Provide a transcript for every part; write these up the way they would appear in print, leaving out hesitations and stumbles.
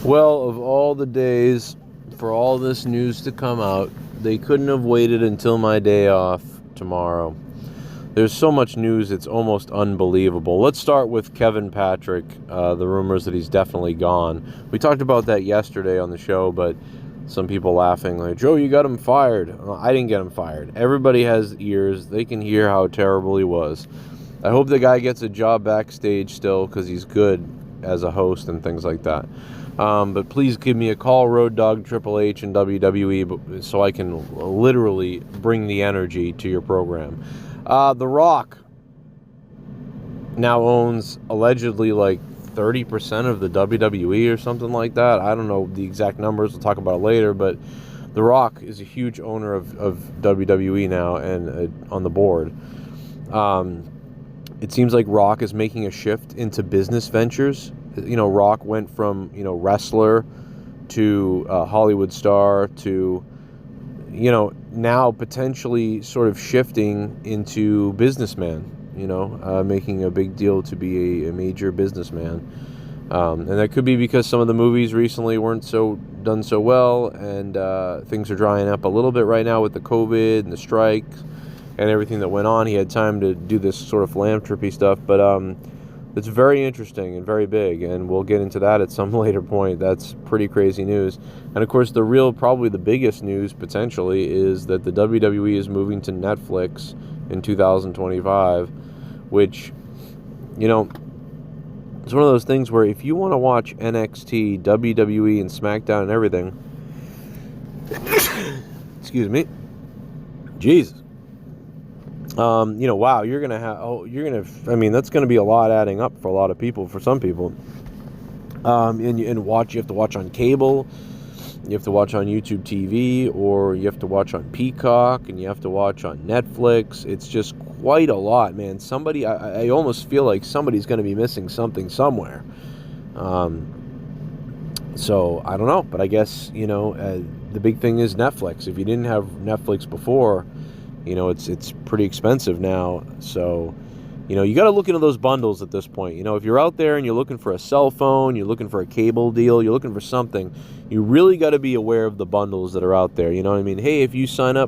Well, of all the days for all this news to come out, they couldn't have waited until my day off tomorrow. There's so much news, it's almost unbelievable. Let's start with Kevin Patrick, the rumors that he's definitely gone. We talked about that yesterday on the show, but some people laughing like, Joe, you got him fired. Well, I didn't get him fired. Everybody has ears. They can hear how terrible he was. I hope the guy gets a job backstage still because he's good as a host and things like that. But please give me a call, Road Dogg, Triple H, and WWE, so I can literally bring the energy to your program. The Rock now owns allegedly like 30% of the WWE or something like that. I don't know the exact numbers. We'll talk about it later. But The Rock is a huge owner of WWE now and on the board. It seems like Rock is making a shift into business ventures. You know, Rock went from, wrestler to Hollywood star to, now potentially sort of shifting into businessman, making a big deal to be a major businessman. And that could be because some of the movies recently weren't done so well, and things are drying up a little bit right now with the COVID and the strike and everything that went on. He had time to do this sort of philanthropy stuff, but it's very interesting and very big, and we'll get into that at some later point. That's pretty crazy news. And of course, probably the biggest news potentially is that the WWE is moving to Netflix in 2025, which, it's one of those things where if you want to watch NXT, WWE, and SmackDown and everything, excuse me, Jesus. Wow, that's going to be a lot adding up for a lot of people, for some people. You have to watch on cable, you have to watch on YouTube TV, or you have to watch on Peacock, and you have to watch on Netflix. It's just quite a lot, man. I almost feel like somebody's going to be missing something somewhere. So, I don't know, but I guess, the big thing is Netflix. If you didn't have Netflix before, it's pretty expensive now. So, you got to look into those bundles at this point. If you're out there and you're looking for a cell phone, you're looking for a cable deal, you're looking for something, you really got to be aware of the bundles that are out there. You know what I mean? Hey, if you get a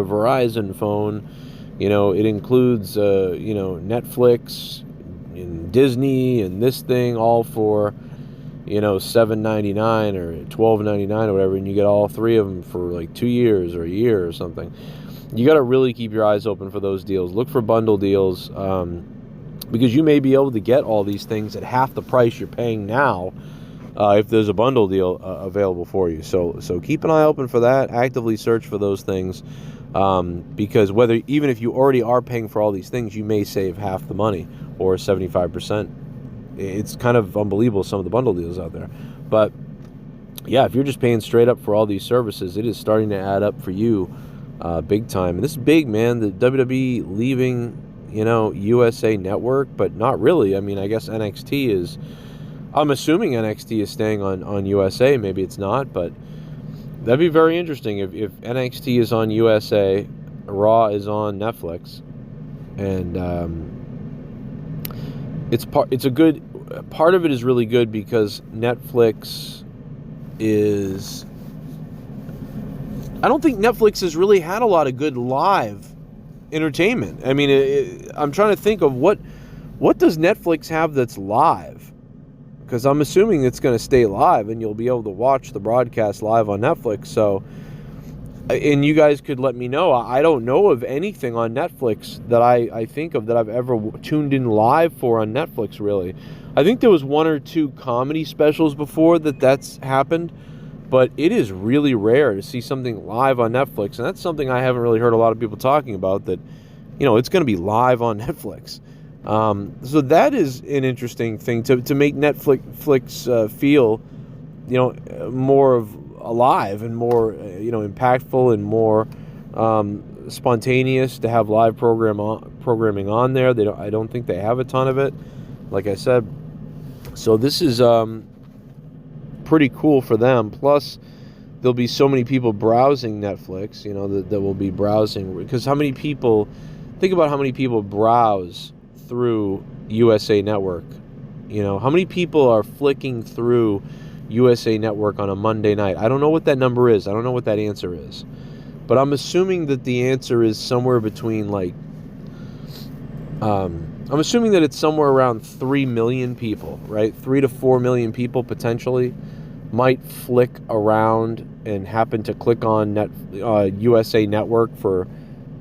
Verizon phone, it includes, Netflix and Disney and this thing all for, $7.99 or $12.99 or whatever, and you get all three of them for like 2 years or a year or something. You got to really keep your eyes open for those deals. Look for bundle deals because you may be able to get all these things at half the price you're paying now if there's a bundle deal available for you. So keep an eye open for that. Actively search for those things because even if you already are paying for all these things, you may save half the money or 75%. It's kind of unbelievable, some of the bundle deals out there. But yeah, if you're just paying straight up for all these services, it is starting to add up for you. Big time. And this is big, man. The WWE leaving, USA Network, but not really. I mean, I guess NXT is, I'm assuming NXT is staying on USA. Maybe it's not, but that'd be very interesting if NXT is on USA, Raw is on Netflix, and it's a good, part of it is really good because Netflix is, I don't think Netflix has really had a lot of good live entertainment. I mean, I'm trying to think of what does Netflix have that's live? Because I'm assuming it's going to stay live and you'll be able to watch the broadcast live on Netflix. So, and you guys could let me know. I don't know of anything on Netflix that I think of that I've ever tuned in live for on Netflix, really. I think there was one or two comedy specials before that's happened. But it is really rare to see something live on Netflix. And that's something I haven't really heard a lot of people talking about, that, it's going to be live on Netflix. So that is an interesting thing to make Netflix feel, more of alive and more, impactful and more spontaneous, to have live programming on there. I don't think they have a ton of it, like I said. So this is pretty cool for them. Plus, there'll be so many people browsing Netflix, that will be browsing, because think about how many people browse through USA Network. How many people are flicking through USA Network on a Monday night. I don't know what that number is. I don't know what that answer is. But I'm assuming that the answer is somewhere between like, I'm assuming that it's somewhere around 3 million people, right? 3 to 4 million people potentially might flick around and happen to click on USA Network for,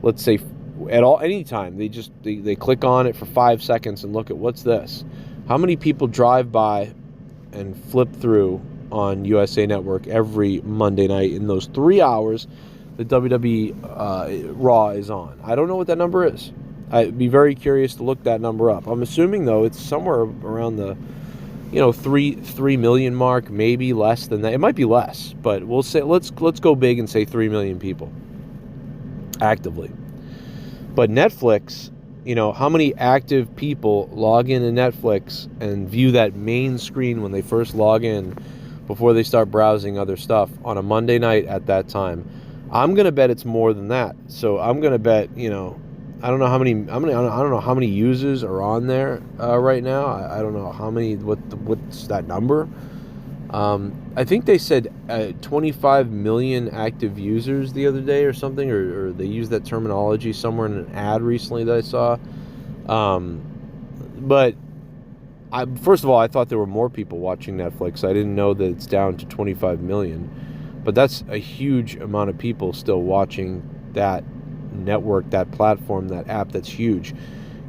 let's say, any time. They click on it for 5 seconds and look at what's this. How many people drive by and flip through on USA Network every Monday night in those 3 hours that WWE RAW is on? I don't know what that number is. I'd be very curious to look that number up. I'm assuming, though, it's somewhere around the 3 million mark, maybe less than that. It might be less, but we'll say let's go big and say 3 million people actively. But Netflix, how many active people log into Netflix and view that main screen when they first log in before they start browsing other stuff on a Monday night at that time? I'm going to bet it's more than that. So I'm going to bet, I don't know how many users are on there right now. I don't know how many, what's that number? I think they said 25 million active users the other day or something, or they used that terminology somewhere in an ad recently that I saw. But first of all, I thought there were more people watching Netflix. I didn't know that it's down to 25 million. But that's a huge amount of people still watching that network, that platform, that app. That's huge.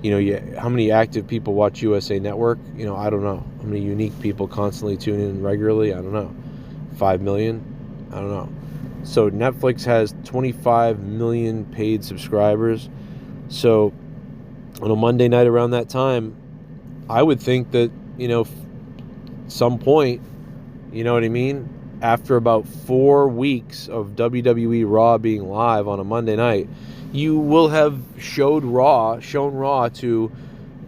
How many active people watch USA Network? I don't know. How many unique people constantly tune in regularly? I don't know. 5 million? I don't know. So Netflix has 25 million paid subscribers. So on a Monday night around that time, I would think that, some point, you know what I mean? After about 4 weeks of WWE RAW being live on a Monday night, you will have shown Raw to,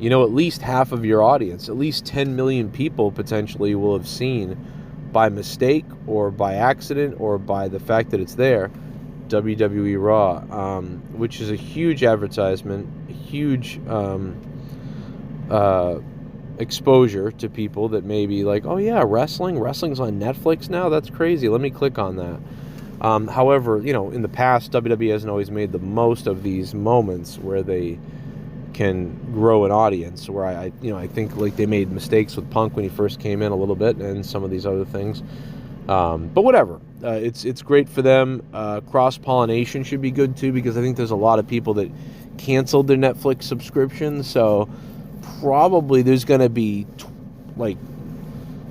at least half of your audience. At least 10 million people potentially will have seen, by mistake or by accident or by the fact that it's there, WWE RAW, which is a huge advertisement, a huge exposure to people that may be like, oh yeah, wrestling's on Netflix now? That's crazy. Let me click on that. However, in the past, WWE hasn't always made the most of these moments where they can grow an audience. Where I think like they made mistakes with Punk when he first came in a little bit, and some of these other things. But whatever, it's great for them. Cross-pollination should be good too, because I think there's a lot of people that canceled their Netflix subscription. So probably there's going to be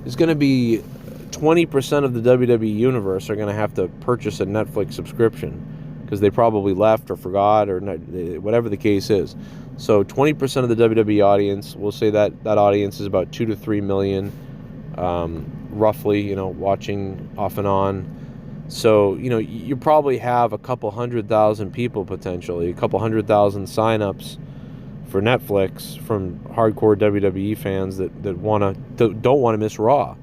20% of the WWE universe are going to have to purchase a Netflix subscription because they probably left or forgot or not, whatever the case is. So 20% of the WWE audience, we'll say that audience is about 2 to 3 million, roughly, watching off and on. So, you probably have a couple 100,000 people potentially, a couple 100,000 signups for Netflix from hardcore WWE fans that don't want to miss Raw.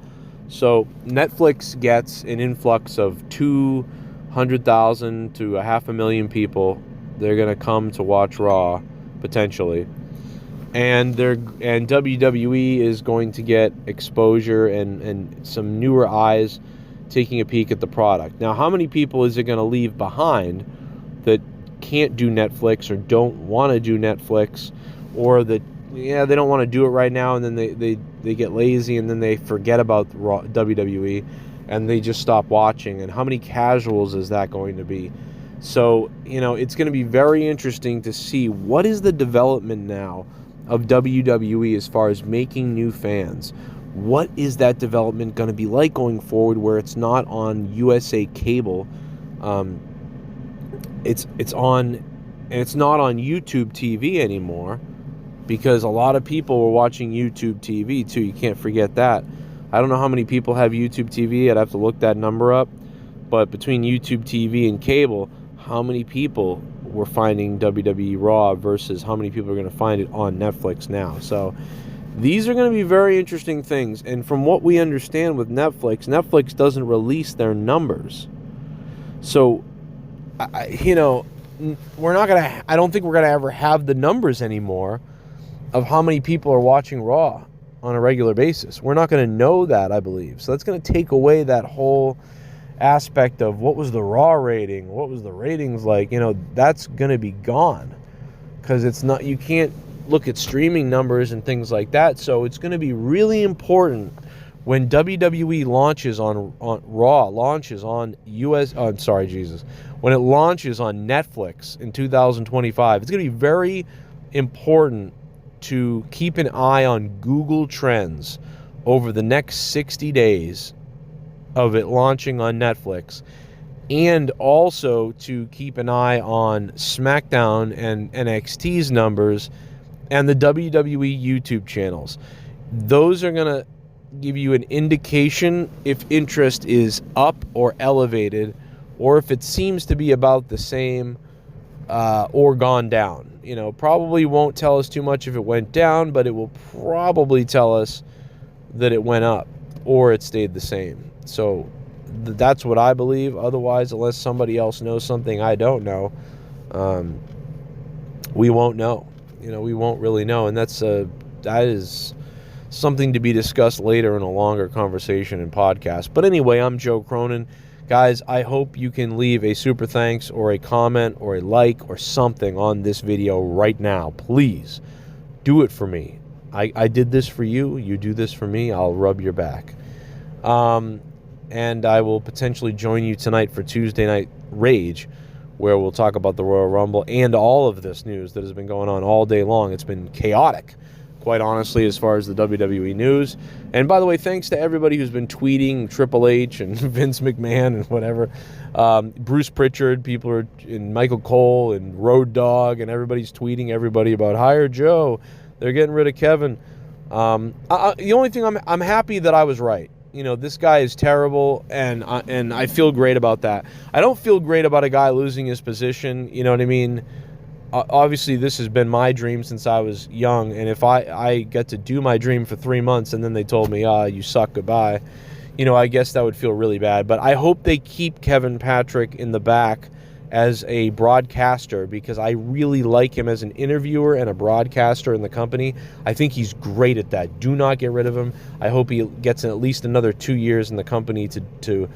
So Netflix gets an influx of 200,000 to 500,000 people. They're going to come to watch Raw potentially, and WWE is going to get exposure and some newer eyes taking a peek at the product. Now, how many people is it going to leave behind that can't do Netflix or don't want to do Netflix, or that they don't want to do it right now, and then they get lazy and then they forget about WWE and they just stop watching? And how many casuals is that going to be? So, it's going to be very interesting to see what is the development now of WWE as far as making new fans. What is that development going to be like going forward, where it's not on USA cable? It's not on YouTube TV anymore, because a lot of people were watching YouTube TV too. You can't forget that. I don't know how many people have YouTube TV. I'd have to look that number up. But between YouTube TV and cable, how many people were finding WWE RAW versus how many people are going to find it on Netflix now? So these are going to be very interesting things. And from what we understand with Netflix doesn't release their numbers. So, I don't think we're going to ever have the numbers anymore of how many people are watching Raw. on a regular basis. We're not going to know that, I believe. So that's going to take away that whole aspect of what was the Raw rating, what was the ratings like. That's going to be gone, because it's not, you can't look at streaming numbers and things like that. So it's going to be really important when WWE launches on Raw, launches on when it launches on Netflix in 2025. It's going to be very important to keep an eye on Google Trends over the next 60 days of it launching on Netflix, and also to keep an eye on SmackDown and NXT's numbers and the WWE YouTube channels. Those are going to give you an indication if interest is up or elevated, or if it seems to be about the same or gone down. Probably won't tell us too much if it went down, but it will probably tell us that it went up or it stayed the same. So that's what I believe. Otherwise, unless somebody else knows something I don't know, we won't know. We won't really know, and that is something to be discussed later in a longer conversation and podcast. But anyway, I'm Joe Cronin. Guys, I hope you can leave a super thanks or a comment or a like or something on this video right now. Please do it for me. I did this for you. You do this for me. I'll rub your back. And I will potentially join you tonight for Tuesday Night Rage, where we'll talk about the Royal Rumble and all of this news that has been going on all day long. It's been chaotic, quite honestly, as far as the WWE news. And by the way, thanks to everybody who's been tweeting Triple H and Vince McMahon and whatever. Bruce Pritchard, and Michael Cole and Road Dogg, and everybody's tweeting everybody about hire Joe. They're getting rid of Kevin. The only thing I'm happy that I was right. This guy is terrible, and I feel great about that. I don't feel great about a guy losing his position. You know what I mean? Obviously, this has been my dream since I was young, and if I get to do my dream for 3 months and then they told me, you suck, goodbye, I guess that would feel really bad. But I hope they keep Kevin Patrick in the back as a broadcaster, because I really like him as an interviewer and a broadcaster in the company. I think he's great at that. Do not get rid of him. I hope he gets at least another 2 years in the company to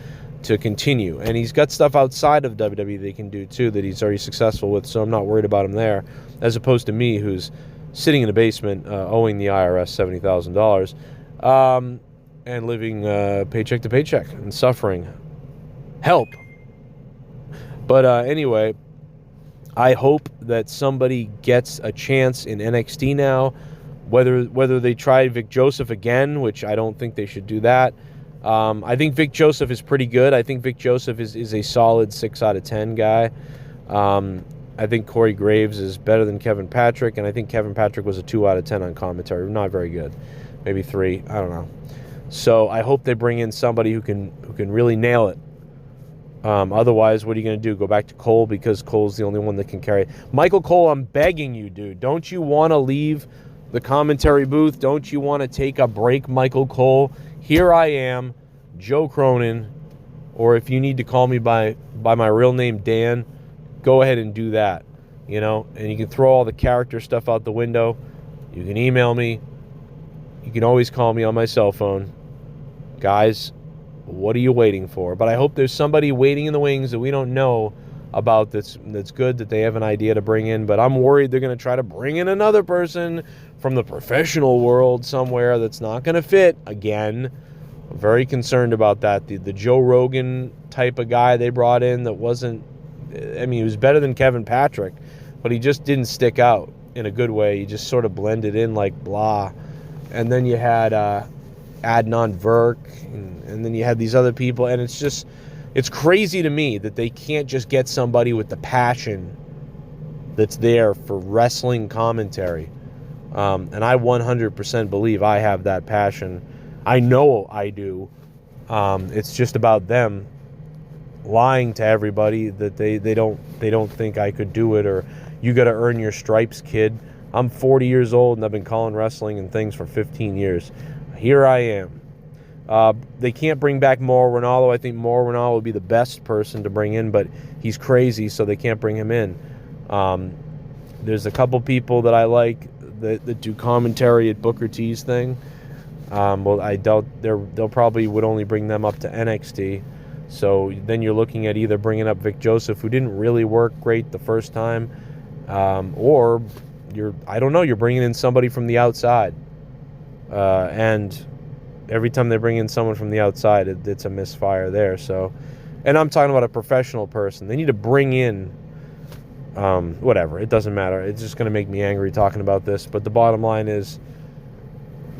continue. And he's got stuff outside of WWE they can do too that he's already successful with, so I'm not worried about him there, as opposed to me, who's sitting in a basement owing the IRS $70,000 and living paycheck to paycheck and suffering. Help. But anyway, I hope that somebody gets a chance in NXT now, whether they try Vic Joseph again, which I don't think they should do that. I think Vic Joseph is pretty good. I think Vic Joseph is a solid 6 out of 10 guy. I think Corey Graves is better than Kevin Patrick, and I think Kevin Patrick was a 2 out of 10 on commentary. Not very good. Maybe 3. I don't know. So I hope they bring in somebody who can really nail it. Otherwise, what are you going to do? Go back to Cole, because Cole's the only one that can carry. Michael Cole, I'm begging you, dude. Don't you want to leave the commentary booth? Don't you want to take a break, Michael Cole? Here I am, Joe Cronin, or if you need to call me by my real name, Dan, go ahead and do that, and you can throw all the character stuff out the window. You can email me. You can always call me on my cell phone. Guys, what are you waiting for? But I hope there's somebody waiting in the wings that we don't know about that's good, that they have an idea to bring in. But I'm worried they're going to try to bring in another person from the professional world somewhere that's not going to fit again. I'm very concerned about that. The Joe Rogan type of guy they brought in that wasn't, he was better than Kevin Patrick, but he just didn't stick out in a good way. He just sort of blended in like blah. And then you had Adnan Virk, and then you had these other people, and it's crazy to me that they can't just get somebody with the passion that's there for wrestling commentary. And I 100% believe I have that passion. I know I do. It's just about them lying to everybody that they don't think I could do it, or you got to earn your stripes, kid. I'm 40 years old and I've been calling wrestling and things for 15 years. Here I am. They can't bring back Mauro Ranallo. I think Mauro Ranallo would be the best person to bring in, but he's crazy, so they can't bring him in. There's a couple people that I like that do commentary at Booker T's thing. Well, I doubt they'll probably would only bring them up to NXT. So then you're looking at either bringing up Vic Joseph, who didn't really work great the first time, or I don't know, you're bringing in somebody from the outside. And every time they bring in someone from the outside, it's a misfire there. So, and I'm talking about a professional person. They need to bring in, whatever. It doesn't matter. It's just going to make me angry talking about this. But the bottom line is,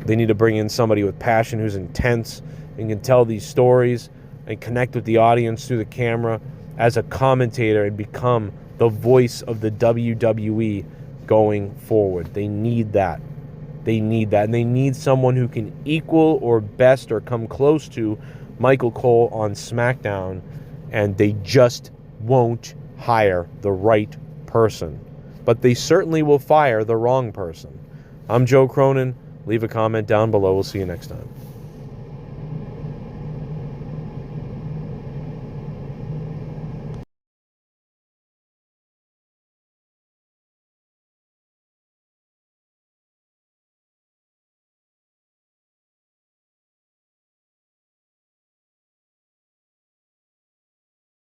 they need to bring in somebody with passion, who's intense and can tell these stories and connect with the audience through the camera as a commentator and become the voice of the WWE going forward. They need that. They need that. And they need someone who can equal or best or come close to Michael Cole on SmackDown, and they just won't hire the right person. But they certainly will fire the wrong person. I'm Joe Cronin. Leave a comment down below. We'll see you next time.